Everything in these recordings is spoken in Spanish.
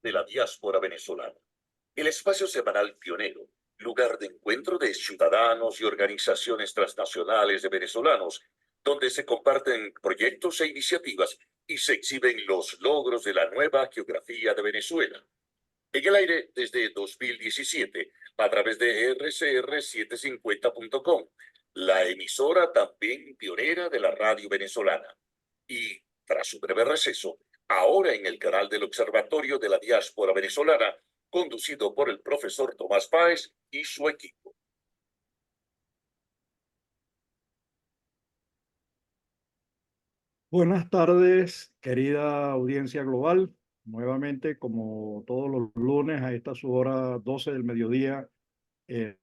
de la diáspora venezolana, el espacio semanal pionero, lugar de encuentro de ciudadanos y organizaciones transnacionales de venezolanos, donde se comparten proyectos e iniciativas y se exhiben los logros de la nueva geografía de Venezuela. En el aire desde 2017, a través de rcr750.com, la emisora también pionera de la radio venezolana. Y, tras un breve receso, ahora en el canal del Observatorio de la Diáspora Venezolana, conducido por el profesor Tomás Páez y su equipo. Buenas tardes, querida audiencia global. Nuevamente, como todos los lunes, a esta su hora 12 del mediodía,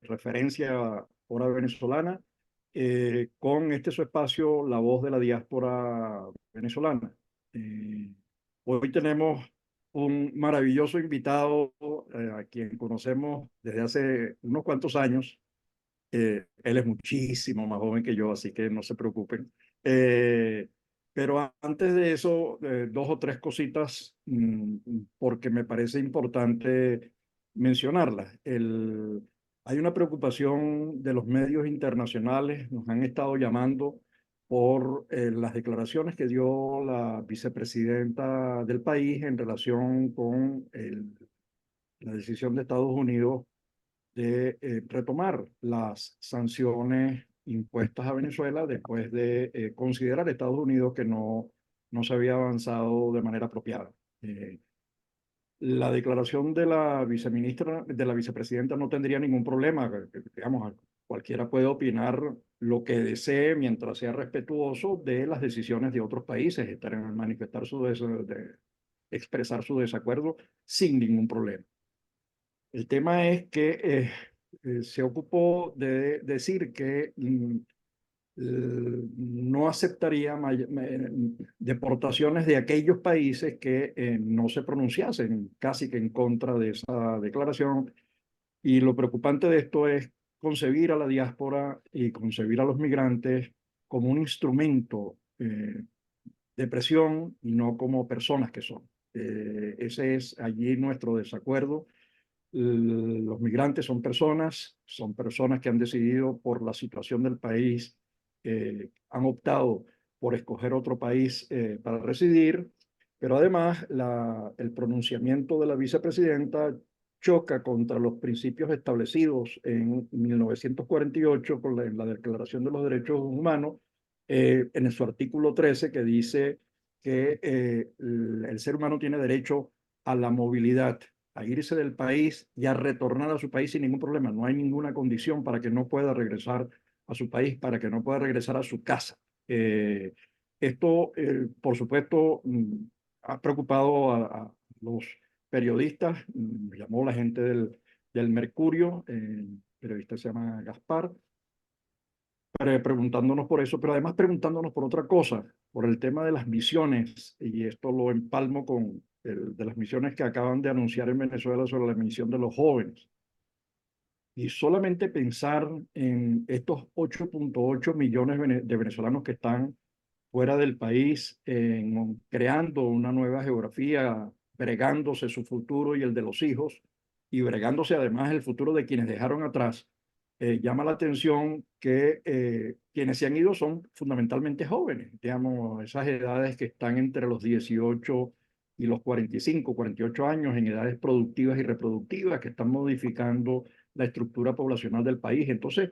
referencia hora venezolana, con este su espacio, La Voz de la Diáspora Venezolana. Eh, Hoy tenemos un maravilloso invitado, a quien conocemos desde hace unos cuantos años. Él es muchísimo más joven que yo, así que no se preocupen. Pero antes de eso, dos o tres cositas, porque me parece importante mencionarlas. Hay una preocupación de los medios internacionales, nos han estado llamando por las declaraciones que dio la vicepresidenta del país en relación con la decisión de Estados Unidos de retomar las sanciones impuestas a Venezuela después de considerar Estados Unidos que no se había avanzado de manera apropiada. La declaración de la viceministra, de la vicepresidenta, no tendría ningún problema. Digamos, cualquiera puede opinar lo que desee mientras sea respetuoso de las decisiones de otros países, estar en manifestar expresar su desacuerdo sin ningún problema. El tema es que se ocupó de decir que no aceptaría deportaciones de aquellos países que no se pronunciasen casi que en contra de esa declaración. Y lo preocupante de esto es concebir a la diáspora y concebir a los migrantes como un instrumento de presión y no como personas que son. Ese es allí nuestro desacuerdo. Los migrantes son personas que han decidido por la situación del país, han optado por escoger otro país para residir, pero además el pronunciamiento de la vicepresidenta choca contra los principios establecidos en 1948 con en la Declaración de los Derechos Humanos, en su artículo 13, que dice que el ser humano tiene derecho a la movilidad, a irse del país y a retornar a su país sin ningún problema. No hay ninguna condición para que no pueda regresar a su país, para que no pueda regresar a su casa. Esto, por supuesto, ha preocupado a los periodistas. Me llamó la gente del Mercurio, el periodista se llama Gaspar, preguntándonos por eso, pero además preguntándonos por otra cosa, por el tema de las misiones, y esto lo empalmo con de las misiones que acaban de anunciar en Venezuela sobre la misión de los jóvenes. Y solamente pensar en estos 8.8 millones de venezolanos que están fuera del país, creando una nueva geografía, bregándose su futuro y el de los hijos, y bregándose además el futuro de quienes dejaron atrás. Llama la atención que quienes se han ido son fundamentalmente jóvenes, digamos, esas edades que están entre los 18 y los 45, 48 años, en edades productivas y reproductivas, que están modificando la estructura poblacional del país. Entonces,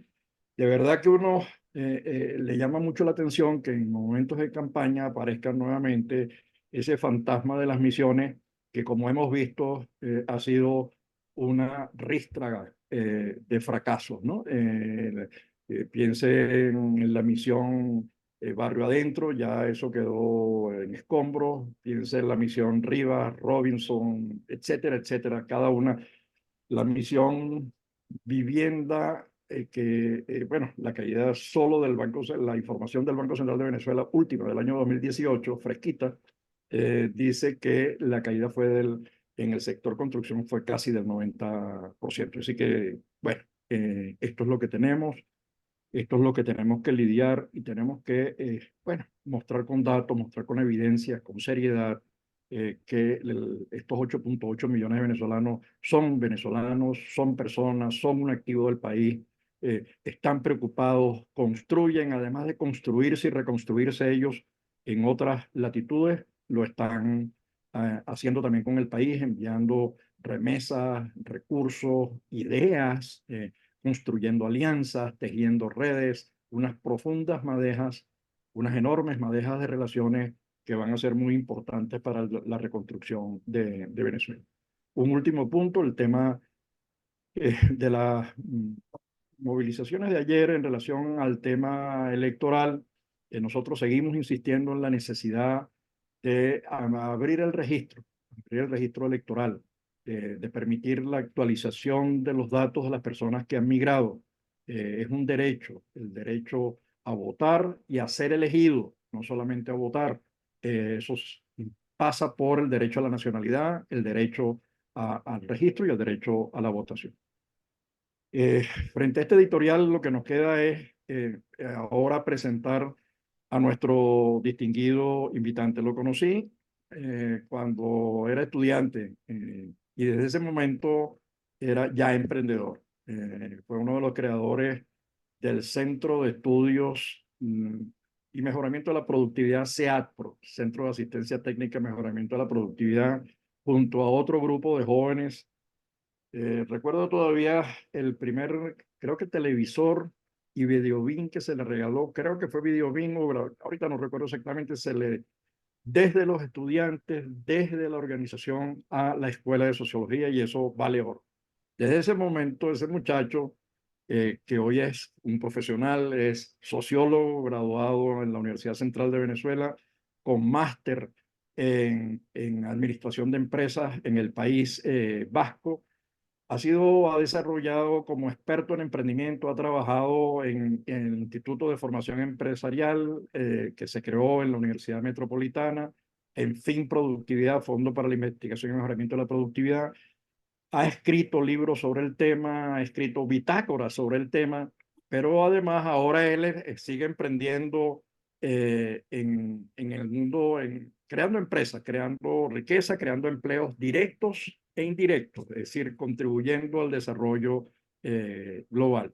de verdad que uno le llama mucho la atención que en momentos de campaña aparezca nuevamente ese fantasma de las misiones que, como hemos visto, ha sido una ristra de fracasos, ¿no? Piense en la misión Barrio Adentro, ya eso quedó en escombros. Piense en la misión Rivas, Robinson, etcétera, etcétera. Cada una, la misión Vivienda, bueno, la caída solo del Banco, la información del Banco Central de Venezuela, última del año 2018, fresquita, dice que la caída fue en el sector construcción fue casi del 90%. Así que, bueno, esto es lo que tenemos, esto es lo que tenemos que lidiar y tenemos que, bueno, mostrar con datos, mostrar con evidencias, con seriedad, que estos 8.8 millones de venezolanos, son personas, son un activo del país, están preocupados, construyen, además de construirse y reconstruirse ellos en otras latitudes, lo están haciendo también con el país, enviando remesas, recursos, ideas, construyendo alianzas, tejiendo redes, unas profundas madejas, unas enormes madejas de relaciones que van a ser muy importantes para la reconstrucción de Venezuela. Un último punto, el tema de las movilizaciones de ayer en relación al tema electoral. Nosotros seguimos insistiendo en la necesidad de abrir el registro electoral, de permitir la actualización de los datos de las personas que han migrado. Es un derecho, el derecho a votar y a ser elegido, no solamente a votar. Eso pasa por el derecho a la nacionalidad, el derecho al registro y el derecho a la votación. Frente a este editorial, lo que nos queda es ahora presentar a nuestro distinguido invitante. Lo conocí cuando era estudiante y desde ese momento era ya emprendedor. Fue uno de los creadores del Centro de Estudios y Mejoramiento de la Productividad, CEATPRO, Centro de Asistencia Técnica y Mejoramiento de la Productividad, junto a otro grupo de jóvenes. Recuerdo todavía el primer, creo que televisor y videobin que se le regaló, creo que fue videobin, ahorita no recuerdo exactamente, desde los estudiantes, desde la organización a la Escuela de Sociología, y eso vale oro. Desde ese momento, ese muchacho, que hoy es un profesional, es sociólogo graduado en la Universidad Central de Venezuela, con máster en Administración de Empresas en el País Vasco. Ha desarrollado como experto en emprendimiento, ha trabajado en el Instituto de Formación Empresarial que se creó en la Universidad Metropolitana, en Fin Productividad, Fondo para la Investigación y Mejoramiento de la Productividad. Ha escrito libros sobre el tema, ha escrito bitácoras sobre el tema, pero además ahora él sigue emprendiendo en el mundo, creando empresas, creando riqueza, creando empleos directos e indirectos, es decir, contribuyendo al desarrollo global.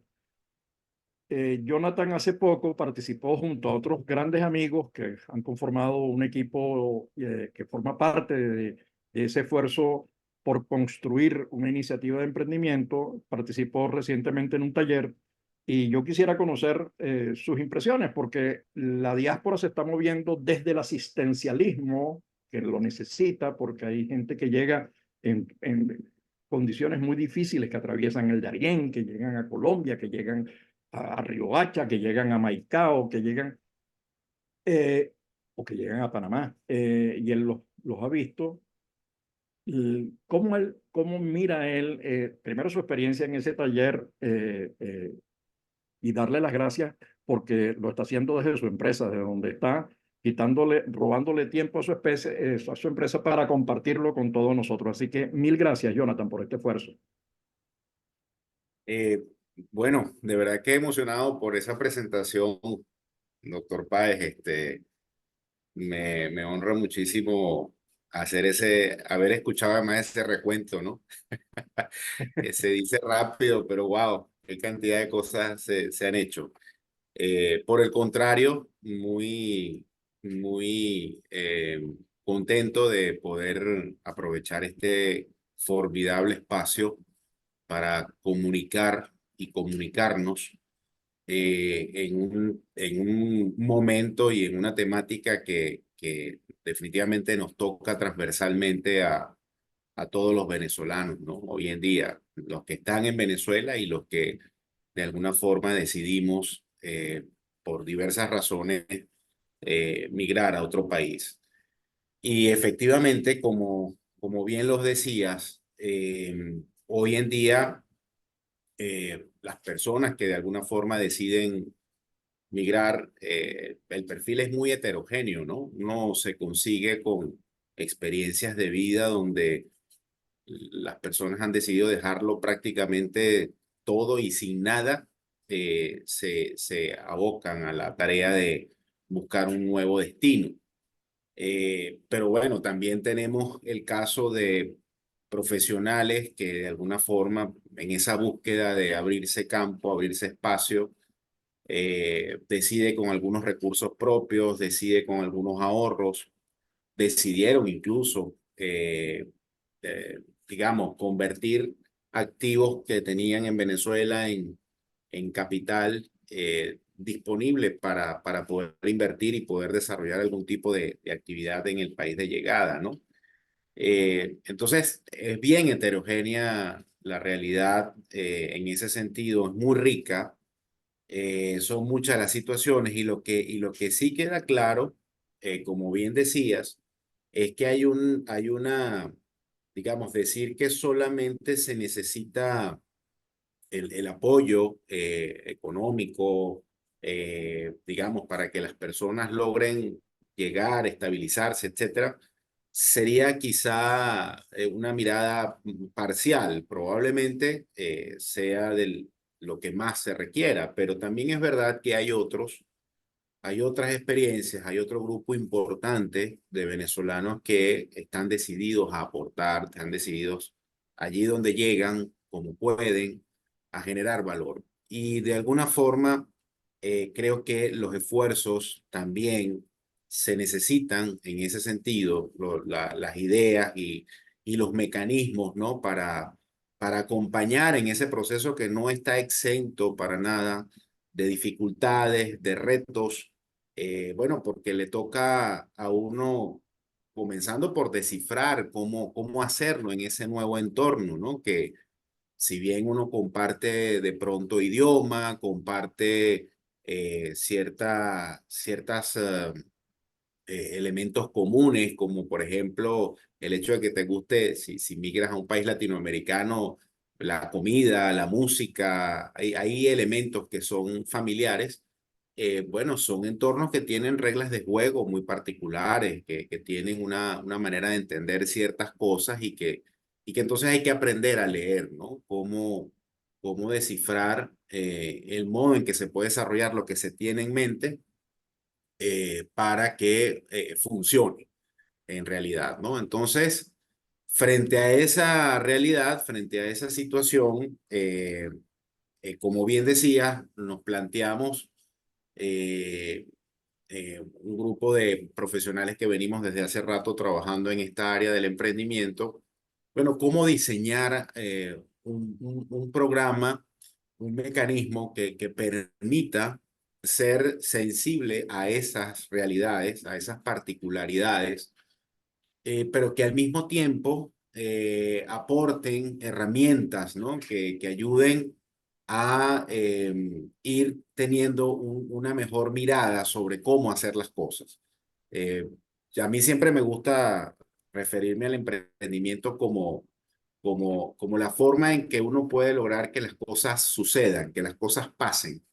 Jonathan hace poco participó junto a otros grandes amigos que han conformado un equipo que forma parte de ese esfuerzo por construir una iniciativa de emprendimiento. Participó recientemente en un taller y yo quisiera conocer sus impresiones porque la diáspora se está moviendo desde el asistencialismo, que lo necesita, porque hay gente que llega en condiciones muy difíciles, que atraviesan el Darién, que llegan a Colombia, que llegan a Riohacha, que llegan a Maicao, que llegan, o que llegan a Panamá, y él los ha visto. ¿Cómo mira él, primero su experiencia en ese taller y darle las gracias porque lo está haciendo desde su empresa, desde donde está, robándole tiempo a a su empresa para compartirlo con todos nosotros? Así que mil gracias, Jonathan, por este esfuerzo. Eh, bueno, de verdad que emocionado por esa presentación, doctor Páez. Me honra muchísimo haber escuchado además ese recuento, ¿no? Que se dice rápido, pero wow, qué cantidad de cosas se han hecho. Por el contrario, muy contento de poder aprovechar este formidable espacio para comunicar y comunicarnos en un momento y en una temática que definitivamente nos toca transversalmente a todos los venezolanos, ¿no? Hoy en día, los que están en Venezuela y los que de alguna forma decidimos, por diversas razones, migrar a otro país. Y efectivamente, como bien los decías, hoy en día las personas que de alguna forma deciden migrar, el perfil es muy heterogéneo, ¿no? Uno se consigue con experiencias de vida donde las personas han decidido dejarlo prácticamente todo y sin nada, se abocan a la tarea de buscar un nuevo destino. Pero bueno, también tenemos el caso de profesionales que de alguna forma en esa búsqueda de abrirse campo, abrirse espacio, decide con algunos recursos propios, decide con algunos ahorros, decidieron incluso, digamos, convertir activos que tenían en Venezuela en capital disponible para poder invertir y poder desarrollar algún tipo de actividad en el país de llegada, ¿no? Entonces, es bien heterogénea la realidad en ese sentido, es muy rica, son muchas las situaciones y lo que sí queda claro, como bien decías, es que hay una, digamos, decir que solamente se necesita el apoyo económico, digamos, para que las personas logren llegar, estabilizarse, etcétera, sería quizá una mirada parcial, probablemente sea lo que más se requiera, pero también es verdad que hay otras experiencias, hay otro grupo importante de venezolanos que están decididos a aportar, están decididos allí donde llegan, como pueden, a generar valor. Y de alguna forma, creo que los esfuerzos también se necesitan en ese sentido, las ideas y los mecanismos, ¿no? Para acompañar en ese proceso que no está exento para nada de dificultades, de retos, bueno, porque le toca a uno, comenzando por descifrar cómo hacerlo en ese nuevo entorno, ¿no? Que si bien uno comparte de pronto idioma, comparte ciertas elementos comunes, como por ejemplo el hecho de que te guste, si migras a un país latinoamericano, la comida, la música, hay elementos que son familiares. Bueno, son entornos que tienen reglas de juego muy particulares, que tienen una manera de entender ciertas cosas y que entonces hay que aprender a leer, ¿no? Cómo descifrar el modo en que se puede desarrollar lo que se tiene en mente para que funcione en realidad, ¿no? Entonces, frente a esa realidad, frente a esa situación, como bien decía, nos planteamos un grupo de profesionales que venimos desde hace rato trabajando en esta área del emprendimiento, bueno, cómo diseñar un programa, un mecanismo que permita ser sensible a esas realidades, a esas particularidades, pero que al mismo tiempo aporten herramientas, ¿no? Que ayuden a ir teniendo una mejor mirada sobre cómo hacer las cosas. Eh, a mí siempre me gusta referirme al emprendimiento como la forma en que uno puede lograr que las cosas sucedan, que las cosas pasen.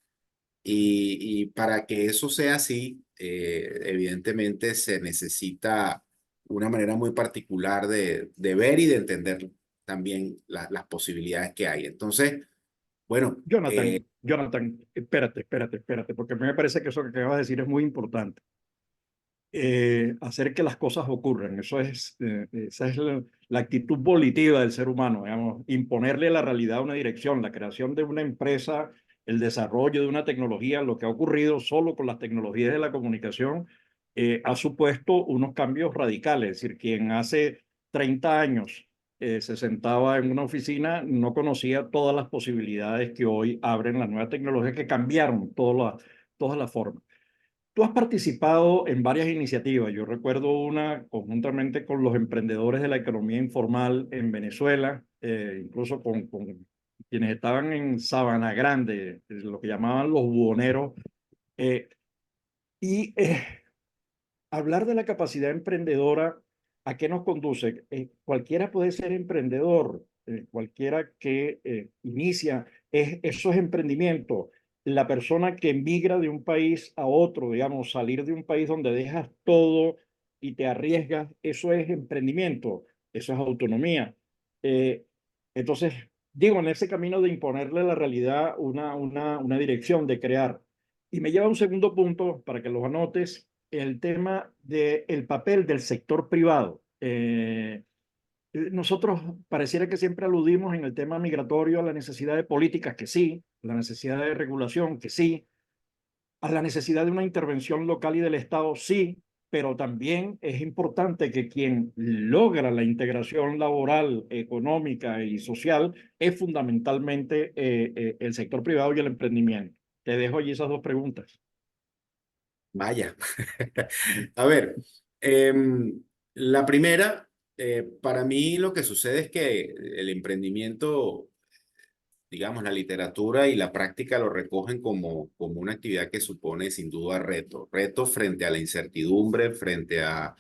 Y para que eso sea así, evidentemente se necesita una manera muy particular de ver y de entender también las posibilidades que hay. Entonces, bueno, Jonathan, espérate, porque a mí me parece que eso que acabas de decir es muy importante. Hacer que las cosas ocurran, esa es la actitud volitiva del ser humano, digamos, imponerle a la realidad una dirección, la creación de una empresa, el desarrollo de una tecnología, lo que ha ocurrido solo con las tecnologías de la comunicación, ha supuesto unos cambios radicales. Es decir, quien hace 30 años se sentaba en una oficina no conocía todas las posibilidades que hoy abren las nuevas tecnologías que cambiaron todas las formas. Tú has participado en varias iniciativas. Yo recuerdo una conjuntamente con los emprendedores de la economía informal en Venezuela, incluso con quienes estaban en Sabana Grande, lo que llamaban los buhoneros. Eh, y hablar de la capacidad emprendedora, ¿a qué nos conduce? Cualquiera puede ser emprendedor, cualquiera que inicia, eso es emprendimiento. La persona que emigra de un país a otro, digamos, salir de un país donde dejas todo y te arriesgas, eso es emprendimiento, eso es autonomía. Eh, entonces, digo, en ese camino de imponerle a la realidad una dirección, de crear. Y me lleva a un segundo punto para que los anotes, el tema del papel del sector privado. Nosotros pareciera que siempre aludimos en el tema migratorio a la necesidad de políticas, que sí, la necesidad de regulación, que sí, a la necesidad de una intervención local y del Estado, sí, pero también es importante que quien logra la integración laboral, económica y social es fundamentalmente el sector privado y el emprendimiento. Te dejo allí esas dos preguntas. Vaya. A ver, la primera, para mí lo que sucede es que el emprendimiento, digamos, la literatura y la práctica lo recogen como una actividad que supone sin duda reto. Reto frente a la incertidumbre, frente a,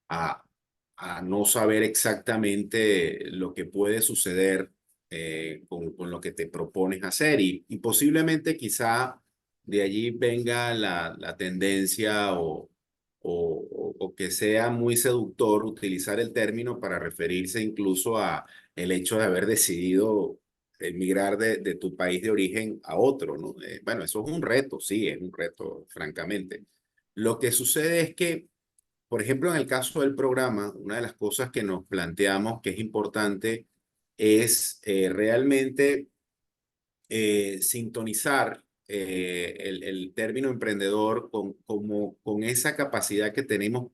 a no saber exactamente lo que puede suceder con lo que te propones hacer y posiblemente quizá de allí venga la tendencia o que sea muy seductor utilizar el término para referirse incluso a el hecho de haber decidido emigrar de tu país de origen a otro, ¿no? Bueno, eso es un reto, sí, es un reto, francamente. Lo que sucede es que por ejemplo, en el caso del programa, una de las cosas que nos planteamos que es importante es realmente sintonizar el término emprendedor con esa capacidad que tenemos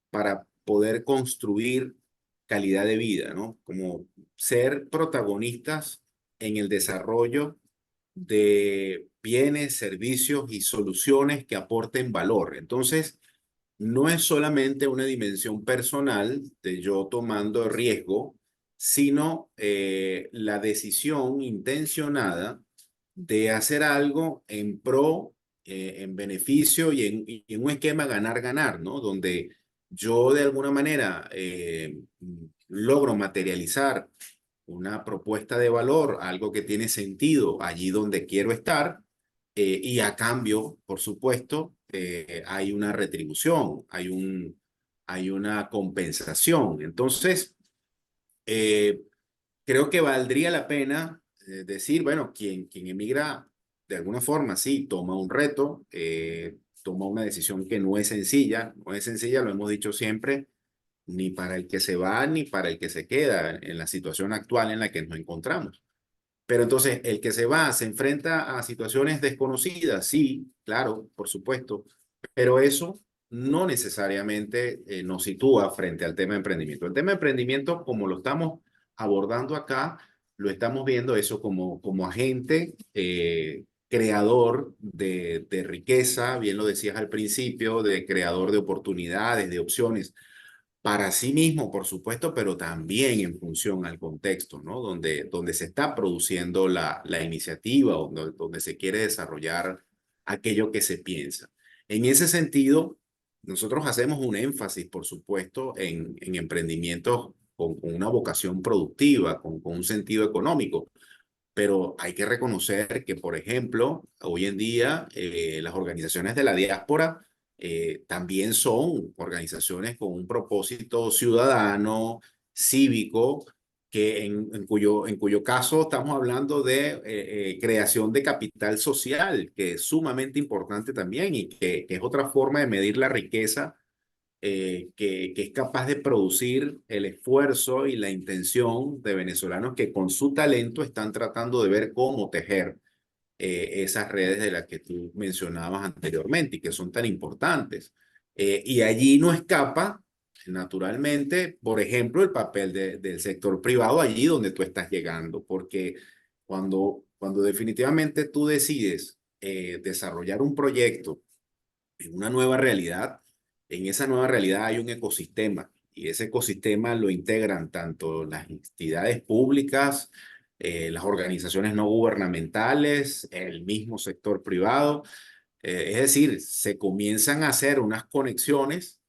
para poder construir calidad de vida, ¿no? Como ser protagonistas en el desarrollo de bienes, servicios y soluciones que aporten valor. Entonces, no es solamente una dimensión personal de yo tomando riesgo, sino la decisión intencionada de hacer algo en pro, en beneficio y en un esquema ganar-ganar, ¿no? Donde yo de alguna manera logro materializar una propuesta de valor, algo que tiene sentido allí donde quiero estar, y a cambio, por supuesto, hay una retribución, hay una compensación. Entonces, eh, creo que valdría la pena decir, bueno, quien emigra de alguna forma, sí, toma un reto, toma una decisión que no es sencilla, no es sencilla, lo hemos dicho siempre, ni para el que se va ni para el que se queda en la situación actual en la que nos encontramos. Pero entonces, el que se va se enfrenta a situaciones desconocidas, sí, claro, por supuesto, pero eso no necesariamente nos sitúa frente al tema de emprendimiento. El tema de emprendimiento, como lo estamos abordando acá, lo estamos viendo eso como agente creador de riqueza, bien lo decías al principio, de creador de oportunidades, de opciones para sí mismo, por supuesto, pero también en función al contexto, ¿no? Donde se está produciendo la iniciativa, o donde se quiere desarrollar aquello que se piensa. En ese sentido, nosotros hacemos un énfasis, por supuesto, en emprendimientos con una vocación productiva, con un sentido económico, pero hay que reconocer que, por ejemplo, hoy en día las organizaciones de la diáspora también son organizaciones con un propósito ciudadano, cívico, que en cuyo caso estamos hablando de creación de capital social, que es sumamente importante también y que es otra forma de medir la riqueza que es capaz de producir el esfuerzo y la intención de venezolanos que con su talento están tratando de ver cómo tejer esas redes de las que tú mencionabas anteriormente y que son tan importantes. Y allí no escapa, naturalmente, por ejemplo, el papel del sector privado allí donde tú estás llegando, porque cuando definitivamente tú decides desarrollar un proyecto en una nueva realidad, en esa nueva realidad hay un ecosistema y ese ecosistema lo integran tanto las entidades públicas, las organizaciones no gubernamentales, el mismo sector privado. Es decir, se comienzan a hacer unas conexiones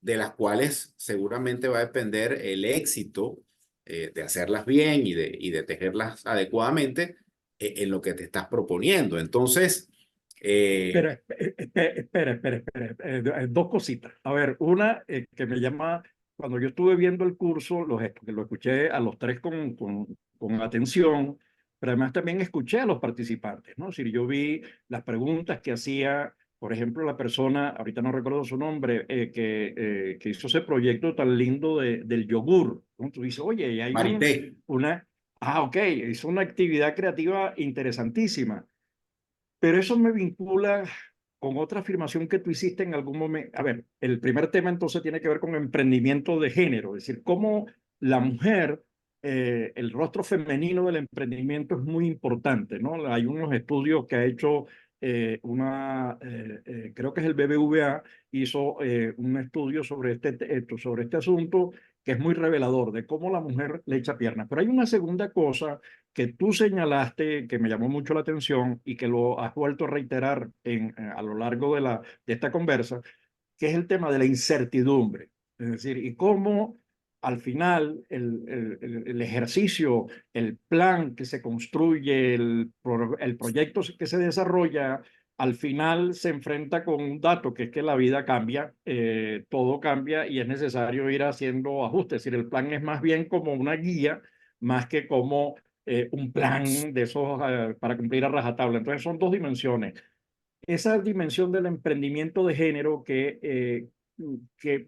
de las cuales seguramente va a depender el éxito de hacerlas bien y de tejerlas adecuadamente en lo que te estás proponiendo. Entonces, Espera, espera. Dos cositas. A ver, una que me llama, cuando yo estuve viendo el curso, que lo escuché a los tres con atención, pero además también escuché a los participantes, ¿no? Es decir, yo vi las preguntas que hacía por ejemplo, la persona, ahorita no recuerdo su nombre, que hizo ese proyecto tan lindo del yogur, ¿no? Tú dices, oye, y hay Marité. ok, hizo una actividad creativa interesantísima, pero eso me vincula con otra afirmación que tú hiciste en algún momento. A ver, el primer tema entonces tiene que ver con emprendimiento de género, es decir, cómo la mujer, el rostro femenino del emprendimiento es muy importante, ¿no? Hay unos estudios que ha hecho creo que es el BBVA, hizo un estudio sobre este asunto que es muy revelador de cómo la mujer le echa piernas. Pero hay una segunda cosa que tú señalaste, que me llamó mucho la atención y que lo has vuelto a reiterar a lo largo de esta conversa, que es el tema de la incertidumbre. Es decir, y cómo al final el ejercicio, el plan que se construye, el proyecto que se desarrolla, al final se enfrenta con un dato, que es que la vida cambia, todo cambia y es necesario ir haciendo ajustes. Es decir, el plan es más bien como una guía, más que como un plan de esos para cumplir a rajatabla. Entonces son dos dimensiones. Esa dimensión del emprendimiento de género que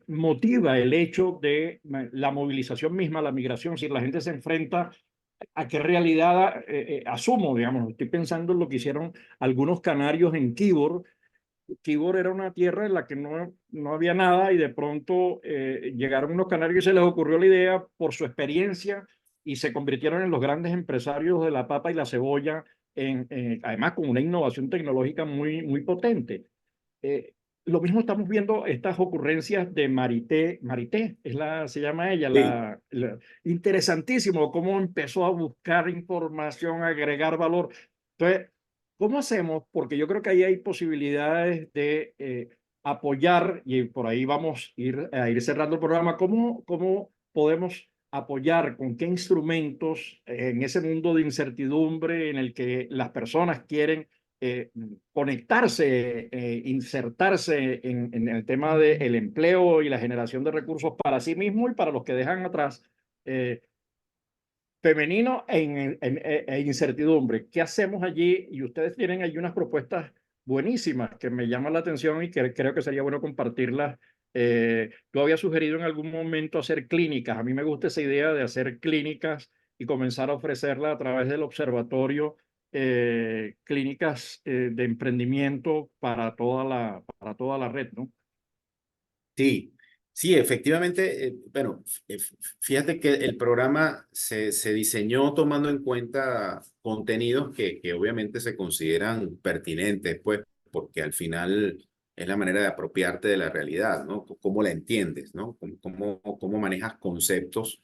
motiva el hecho de la movilización misma, la migración, si la gente se enfrenta a qué realidad asumo, digamos, estoy pensando en lo que hicieron algunos canarios en Quíbor. Quíbor era una tierra en la que no había nada y de pronto llegaron unos canarios y se les ocurrió la idea por su experiencia y se convirtieron en los grandes empresarios de la papa y la cebolla, además con una innovación tecnológica muy potente. Eh, lo mismo estamos viendo estas ocurrencias de Marité se llama ella, Sí. interesantísimo cómo empezó a buscar información, a agregar valor. Entonces, ¿cómo hacemos? Porque yo creo que ahí hay posibilidades de apoyar, y por ahí vamos a ir cerrando el programa, ¿cómo podemos apoyar, con qué instrumentos en ese mundo de incertidumbre en el que las personas quieren eh, conectarse, insertarse en el tema del empleo y la generación de recursos para sí mismo y para los que dejan atrás, eh, femenino e incertidumbre? ¿Qué hacemos allí? Y ustedes tienen allí unas propuestas buenísimas que me llaman la atención y que creo que sería bueno compartirlas. Yo había sugerido en algún momento hacer clínicas. A mí me gusta esa idea de hacer clínicas y comenzar a ofrecerla a través del observatorio, clínicas de emprendimiento para toda la red, ¿no? Sí, sí, efectivamente, bueno, fíjate que el programa se diseñó tomando en cuenta contenidos que obviamente se consideran pertinentes, pues, porque al final es la manera de apropiarte de la realidad, ¿no? Cómo la entiendes, ¿no? Cómo manejas conceptos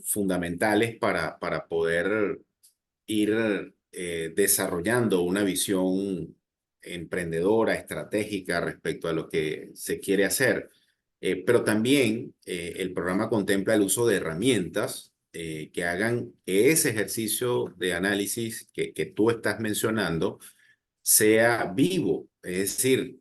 fundamentales para poder ir desarrollando una visión emprendedora, estratégica respecto a lo que se quiere hacer. Pero también el programa contempla el uso de herramientas que hagan que ese ejercicio de análisis que tú estás mencionando sea vivo, es decir,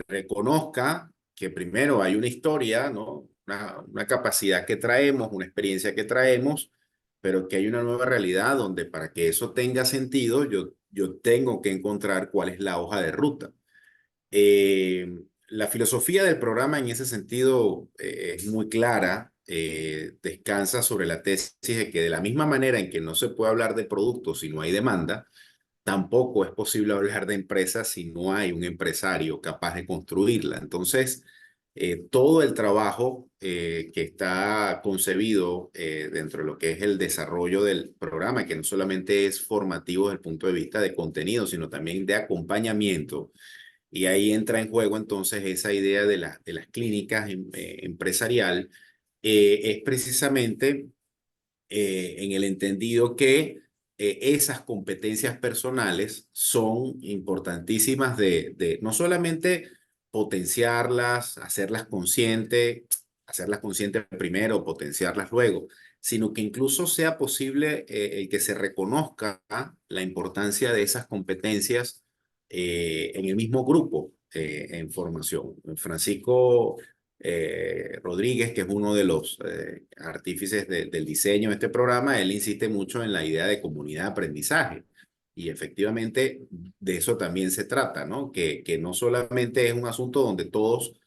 reconozca que primero hay una historia, ¿no? Una capacidad que traemos, una experiencia que traemos, pero que hay una nueva realidad donde para que eso tenga sentido, yo tengo que encontrar cuál es la hoja de ruta. La filosofía del programa en ese sentido es muy clara, descansa sobre la tesis de que de la misma manera en que no se puede hablar de productos si no hay demanda, tampoco es posible hablar de empresas si no hay un empresario capaz de construirla. Entonces, todo el trabajo que está concebido dentro de lo que es el desarrollo del programa, que no solamente es formativo desde el punto de vista de contenido, sino también de acompañamiento. Y ahí entra en juego entonces esa idea de las clínicas empresarial, es precisamente en el entendido que esas competencias personales son importantísimas de no solamente potenciarlas, hacerlas conscientes primero, potenciarlas luego, sino que incluso sea posible el que se reconozca la importancia de esas competencias en el mismo grupo en formación. Francisco Rodríguez, que es uno de los artífices del diseño de este programa, él insiste mucho en la idea de comunidad de aprendizaje. Y efectivamente de eso también se trata, ¿no? Que no solamente es un asunto donde todos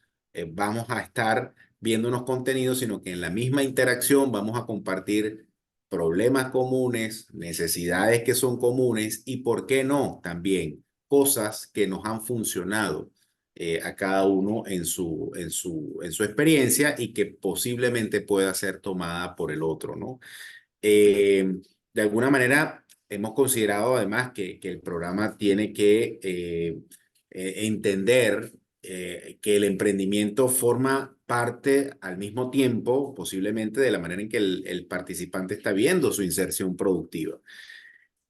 vamos a estar viendo unos contenidos, sino que en la misma interacción vamos a compartir problemas comunes, necesidades que son comunes y, ¿por qué no? También cosas que nos han funcionado a cada uno en su experiencia y que posiblemente pueda ser tomada por el otro, ¿no? Eh, de alguna manera, hemos considerado además que el programa tiene que entender que el emprendimiento forma parte al mismo tiempo, posiblemente, de la manera en que el participante está viendo su inserción productiva.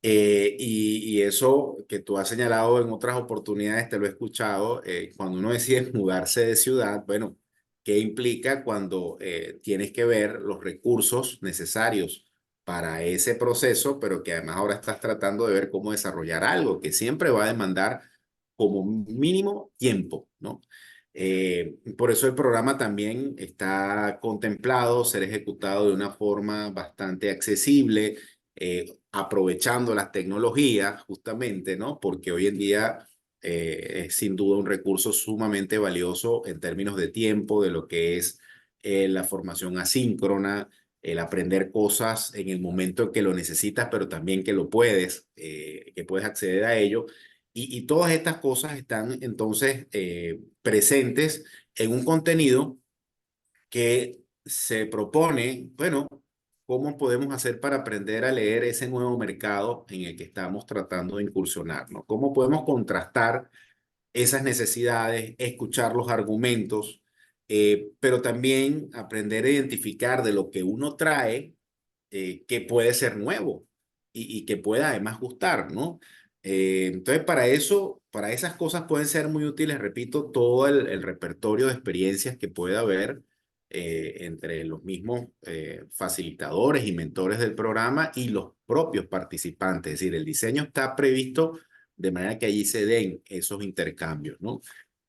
Y eso que tú has señalado en otras oportunidades, te lo he escuchado, cuando uno decide mudarse de ciudad, bueno, ¿qué implica cuando tienes que ver los recursos necesarios para ese proceso, pero que además ahora estás tratando de ver cómo desarrollar algo que siempre va a demandar como mínimo tiempo, ¿no? Por eso el programa también está contemplado ser ejecutado de una forma bastante accesible, aprovechando las tecnologías justamente, ¿no? Porque hoy en día es sin duda un recurso sumamente valioso en términos de tiempo, de lo que es la formación asíncrona, el aprender cosas en el momento en que lo necesitas, pero también que puedes acceder a ello. Y todas estas cosas están entonces presentes en un contenido que se propone, bueno, ¿cómo podemos hacer para aprender a leer ese nuevo mercado en el que estamos tratando de incursionar, ¿no? ¿Cómo podemos contrastar esas necesidades, escuchar los argumentos, pero también aprender a identificar de lo que uno trae que puede ser nuevo y que pueda además gustar, ¿no? Entonces, para eso, para esas cosas pueden ser muy útiles, repito, todo el repertorio de experiencias que pueda haber entre los mismos facilitadores y mentores del programa y los propios participantes. Es decir, el diseño está previsto de manera que allí se den esos intercambios, ¿no?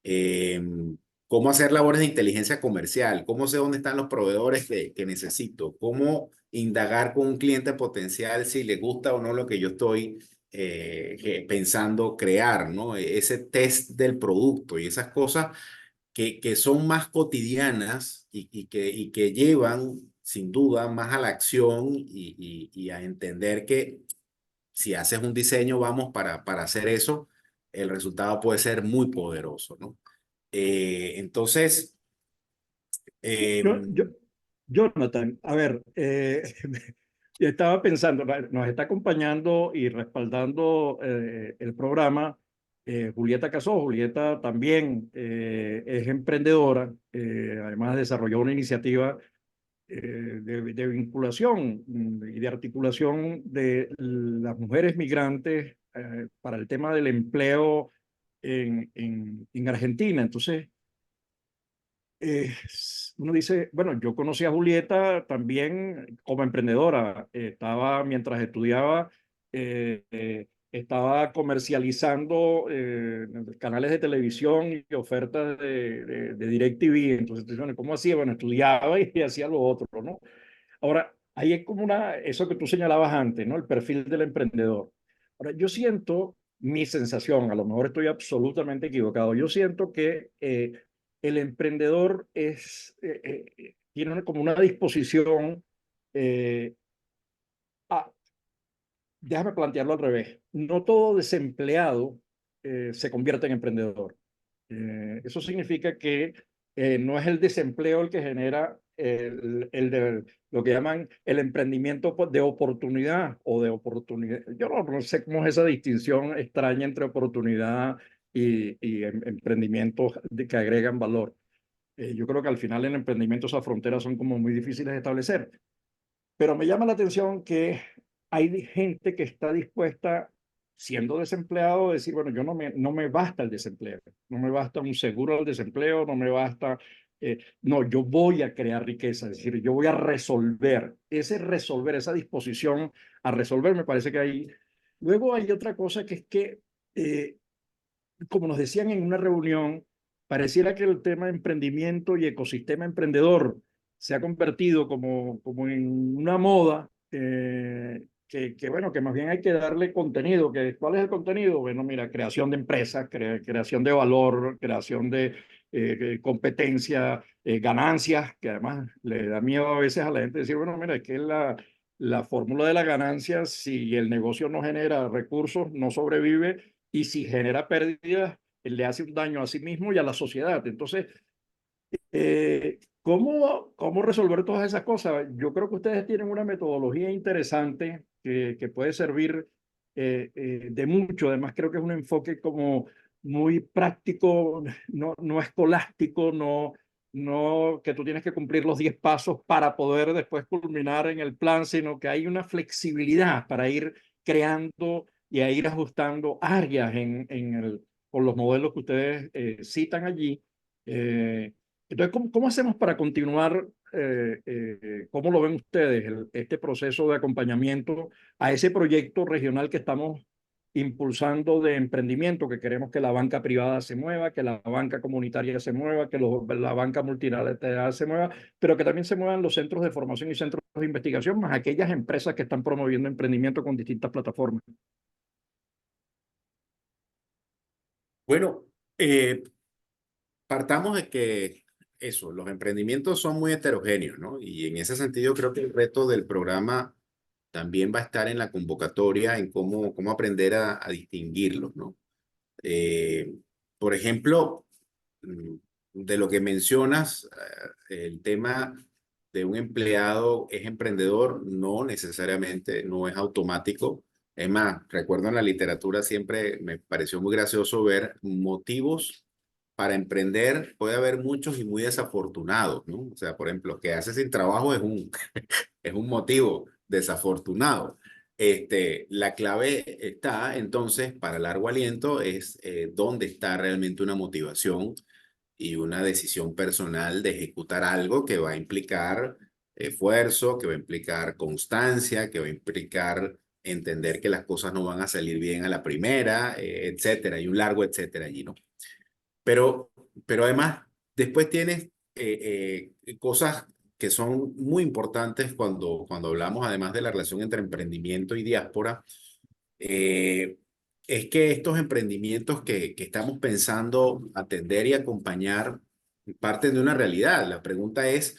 Eh, cómo hacer labores de inteligencia comercial, cómo sé dónde están los proveedores que necesito, cómo indagar con un cliente potencial si le gusta o no lo que yo estoy pensando crear, ¿no? Ese test del producto y esas cosas que son más cotidianas y que llevan sin duda más a la acción y a entender que si haces un diseño, vamos, para hacer eso, el resultado puede ser muy poderoso, ¿no? Entonces, eh, Yo, yo, Jonathan, a ver, yo estaba pensando, nos está acompañando y respaldando el programa Julieta Casó. Julieta también es emprendedora, además desarrolló una iniciativa de vinculación y de articulación de las mujeres migrantes para el tema del empleo en Argentina. Entonces, uno dice, bueno, yo conocí a Julieta también como emprendedora. Estaba, mientras estudiaba, estaba comercializando canales de televisión y ofertas de DirecTV. Entonces, bueno, ¿cómo hacía? Bueno, estudiaba y hacía lo otro, ¿no? Ahora, ahí es como eso que tú señalabas antes, ¿no? El perfil del emprendedor. Ahora, yo siento mi sensación, a lo mejor estoy absolutamente equivocado, yo siento que el emprendedor tiene como una disposición eh, a, déjame plantearlo al revés, no todo desempleado se convierte en emprendedor. Eso significa que no es el desempleo el que genera lo que llaman el emprendimiento de oportunidad o de oportunidad. Yo no sé cómo es esa distinción extraña entre oportunidad y emprendimientos que agregan valor. Yo creo que al final en emprendimientos esas fronteras son como muy difíciles de establecer. Pero me llama la atención que hay gente que está dispuesta, siendo desempleado, a decir, bueno, yo no me basta el desempleo, no me basta un seguro al desempleo, no me basta, no, yo voy a crear riqueza, es decir, yo voy a resolver. Ese resolver, esa disposición a resolver, me parece que hay. Luego hay otra cosa que es que, como nos decían en una reunión, pareciera que el tema de emprendimiento y ecosistema emprendedor se ha convertido como en una moda bueno, que más bien hay que darle contenido. ¿Cuál es el contenido? Bueno, mira, creación de empresas, creación de valor, creación de competencia, ganancias, que además le da miedo a veces a la gente decir, bueno, mira, es que la fórmula de la ganancia, si el negocio no genera recursos, no sobrevive, y si genera pérdidas, le hace un daño a sí mismo y a la sociedad. Entonces, ¿cómo resolver todas esas cosas? Yo creo que ustedes tienen una metodología interesante que puede servir de mucho. Además, creo que es un enfoque como muy práctico, no escolástico, no que tú tienes que cumplir los 10 pasos para poder después culminar en el plan, sino que hay una flexibilidad para ir creando y a ir ajustando áreas con los modelos que ustedes citan allí. Eh, entonces, ¿cómo hacemos para continuar? ¿Cómo lo ven ustedes, este proceso de acompañamiento a ese proyecto regional que estamos impulsando de emprendimiento, que queremos que la banca privada se mueva, que la banca comunitaria se mueva, que la banca multilateral se mueva, pero que también se muevan los centros de formación y centros de investigación, más aquellas empresas que están promoviendo emprendimiento con distintas plataformas? Bueno, partamos de que eso, los emprendimientos son muy heterogéneos, ¿no? Y en ese sentido creo que el reto del programa también va a estar en la convocatoria, en cómo aprender a distinguirlos, ¿no? Eh, por ejemplo, mm, de lo que mencionas, el tema de un empleado es emprendedor, no necesariamente, no es automático. Es más, recuerdo en la literatura siempre me pareció muy gracioso ver motivos para emprender. Puede haber muchos y muy desafortunados, ¿no? O sea, por ejemplo, que hace sin trabajo es un motivo desafortunado. La clave está entonces para largo aliento es dónde está realmente una motivación y una decisión personal de ejecutar algo que va a implicar esfuerzo, que va a implicar constancia, que va a implicar entender que las cosas no van a salir bien a la primera, etcétera, y un largo etcétera allí, ¿no? Pero, pero además, después tienes cosas que son muy importantes cuando hablamos, además de la relación entre emprendimiento y diáspora, eh, es que estos emprendimientos que estamos pensando atender y acompañar parten de una realidad. La pregunta es,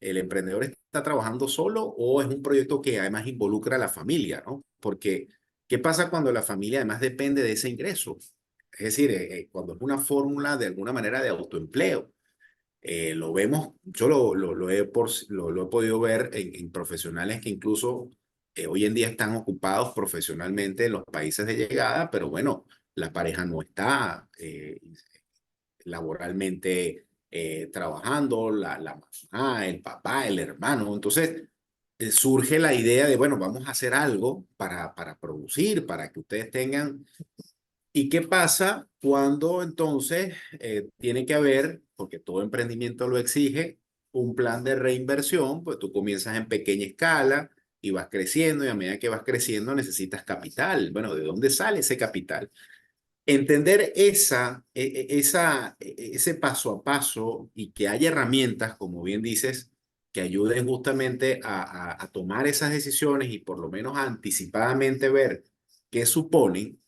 ¿el emprendedor está trabajando solo o es un proyecto que además involucra a la familia, ¿no? Porque, ¿qué pasa cuando la familia además depende de ese ingreso? Es decir, cuando es una fórmula de alguna manera de autoempleo. Lo vemos, yo lo he podido ver en profesionales que incluso hoy en día están ocupados profesionalmente en los países de llegada, pero bueno, la pareja no está laboralmente trabajando, la mamá, el papá, el hermano. Entonces surge la idea de, bueno, vamos a hacer algo para producir, para que ustedes tengan. ¿Y qué pasa cuando entonces tiene que haber, porque todo emprendimiento lo exige, un plan de reinversión? Pues tú comienzas en pequeña escala y vas creciendo y a medida que vas creciendo necesitas capital. Bueno, ¿de dónde sale ese capital? Entender ese paso a paso y que haya herramientas, como bien dices, que ayuden justamente a tomar esas decisiones y por lo menos anticipadamente ver qué suponen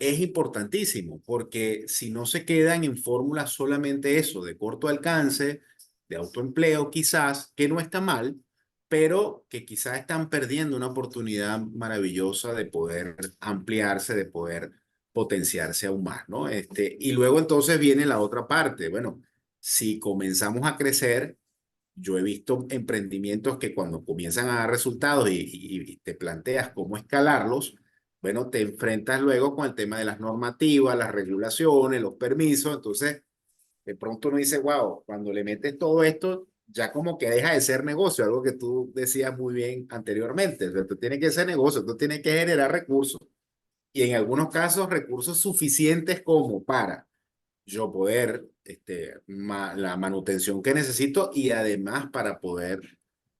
es importantísimo, porque si no se quedan en fórmulas solamente eso, de corto alcance, de autoempleo quizás, que no está mal, pero que quizás están perdiendo una oportunidad maravillosa de poder ampliarse, de poder potenciarse aún más, ¿no? Y luego entonces viene la otra parte. Bueno, si comenzamos a crecer, yo he visto emprendimientos que cuando comienzan a dar resultados y te planteas cómo escalarlos, bueno, te enfrentas luego con el tema de las normativas, las regulaciones, los permisos. Entonces, de pronto uno dice, wow, cuando le metes todo esto, ya como que deja de ser negocio, algo que tú decías muy bien anteriormente. O sea, esto tiene que ser negocio, esto tiene que generar recursos. Y en algunos casos, recursos suficientes como para yo poder, la manutención que necesito y además para poder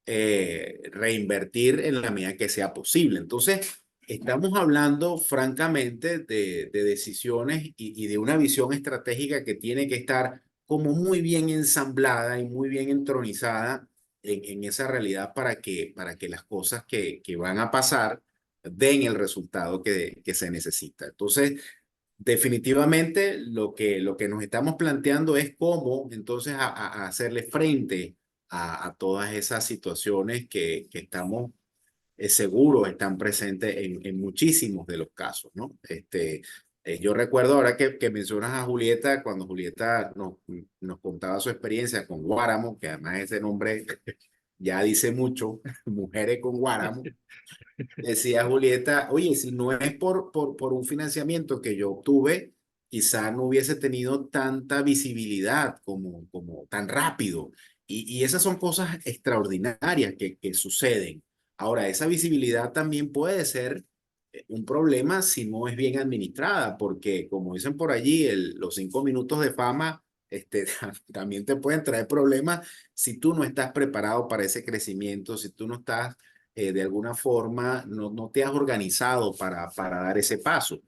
reinvertir en la medida que sea posible. Entonces, estamos hablando francamente de decisiones y de una visión estratégica que tiene que estar como muy bien ensamblada y muy bien entronizada en esa realidad para que las cosas que van a pasar den el resultado que se necesita. Entonces, definitivamente lo que nos estamos planteando es cómo entonces a hacerle frente a todas esas situaciones que estamos seguros están presentes en muchísimos de los casos, ¿no? Yo recuerdo ahora que mencionas a Julieta, cuando Julieta nos contaba su experiencia con Guáramo, que además ese nombre ya dice mucho, mujeres con Guáramo. Decía Julieta, oye, si no es por un financiamiento que yo obtuve, quizá no hubiese tenido tanta visibilidad como tan rápido. Y esas son cosas extraordinarias que suceden. Ahora, esa visibilidad también puede ser un problema si no es bien administrada, porque como dicen por allí, los 5 minutos de fama también te pueden traer problemas si tú no estás preparado para ese crecimiento, si tú no estás de alguna forma no te has organizado para dar ese paso.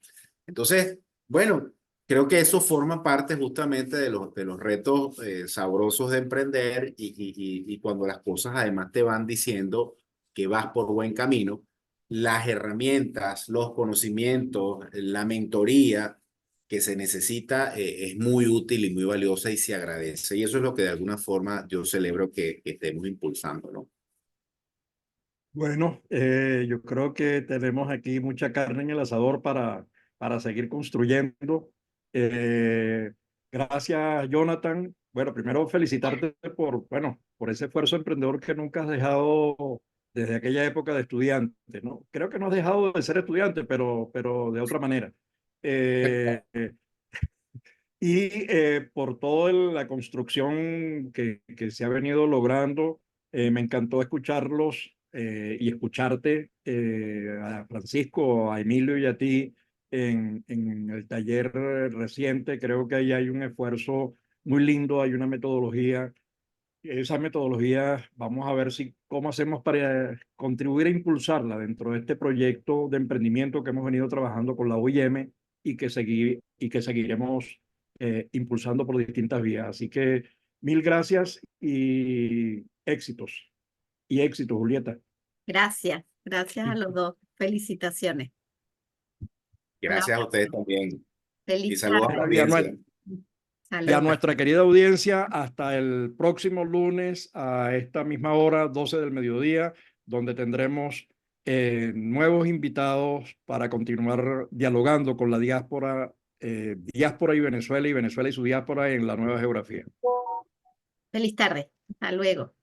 Entonces, bueno, creo que eso forma parte justamente de los retos sabrosos de emprender y cuando las cosas además te van diciendo que vas por buen camino, las herramientas, los conocimientos, la mentoría que se necesita es muy útil y muy valiosa y se agradece. Y eso es lo que de alguna forma yo celebro que estemos impulsando, ¿no? Bueno, yo creo que tenemos aquí mucha carne en el asador para seguir construyendo. Eh, Gracias, Jonathan. Bueno, primero felicitarte por ese esfuerzo emprendedor que nunca has dejado desde aquella época de estudiante, ¿no? Creo que no has dejado de ser estudiante, pero de otra manera. Eh, por toda la construcción que se ha venido logrando. Me encantó escucharlos y escucharte, a Francisco, a Emilio y a ti en el taller reciente. Creo que ahí hay un esfuerzo muy lindo, hay una metodología. Esa metodología, vamos a ver cómo hacemos para contribuir a impulsarla dentro de este proyecto de emprendimiento que hemos venido trabajando con la OIM y que seguiremos impulsando por distintas vías. Así que mil gracias y éxitos. Y éxitos, Julieta. Gracias, gracias a los dos. Felicitaciones. Gracias a ustedes también. Y Feliz saludos a la tarde. Y a, audiencia. y a nuestra querida audiencia, hasta el próximo lunes a esta misma hora, 12 del mediodía, donde tendremos nuevos invitados para continuar dialogando con la diáspora y Venezuela y su diáspora en la nueva geografía. Feliz tarde. Hasta luego.